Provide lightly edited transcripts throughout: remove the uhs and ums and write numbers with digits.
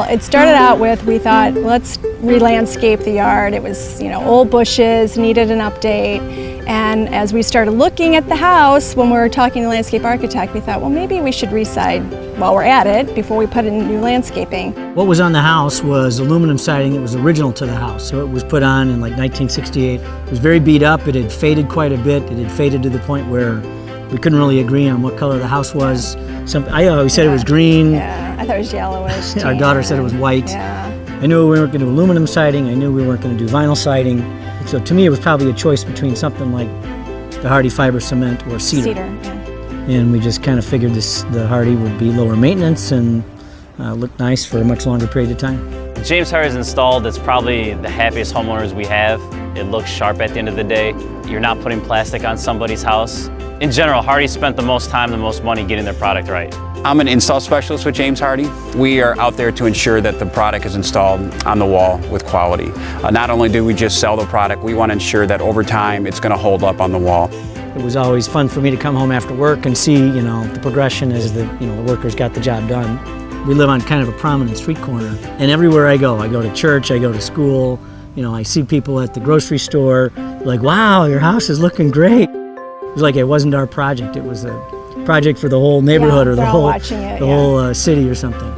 Well, it started out with, we thought, let's re-landscape the yard. It was, old bushes, needed an update. And as we started looking at the house, when we were talking to the landscape architect, we thought, well, maybe we should re-side while we're at it before we put in new landscaping. What was on the house was aluminum siding that was original to the house. So it was put on in like 1968. It was very beat up. It had faded quite a bit. It had faded to the point where we couldn't really agree on what color the house was. I always said it was green. Yeah, I thought it was yellowish. Our daughter said it was white. Yeah. I knew we weren't going to do aluminum siding. I knew we weren't going to do vinyl siding. So to me, it was probably a choice between something like the Hardie fiber cement or cedar. Cedar, yeah. And we just kind of figured the Hardie would be lower maintenance and look nice for a much longer period of time. James Hardie is installed. It's probably the happiest homeowners we have. It looks sharp at the end of the day. You're not putting plastic on somebody's house. In general, Hardie spent the most time, the most money getting their product right. I'm an install specialist with James Hardie. We are out there to ensure that the product is installed on the wall with quality. Not only do we just sell the product, we want to ensure that over time it's going to hold up on the wall. It was always fun for me to come home after work and see, the progression as the workers got the job done. We live on kind of a prominent street corner, and everywhere I go to church, I go to school, I see people at the grocery store, like, wow, your house is looking great. It was like it wasn't our project, it was a project for the whole neighborhood or the whole city or something.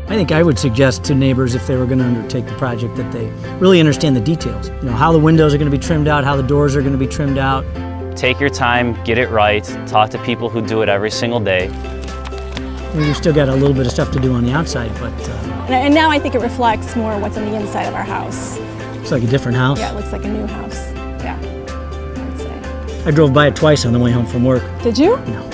I think I would suggest to neighbors, if they were going to undertake the project, that they really understand the details. How the windows are going to be trimmed out, how the doors are going to be trimmed out. Take your time, get it right, talk to people who do it every single day. We've still got a little bit of stuff to do on the outside, but... And now I think it reflects more what's on the inside of our house. It's like a different house. Yeah, it looks like a new house. Yeah, I'd say. I drove by it twice on the way home from work. Did you? No.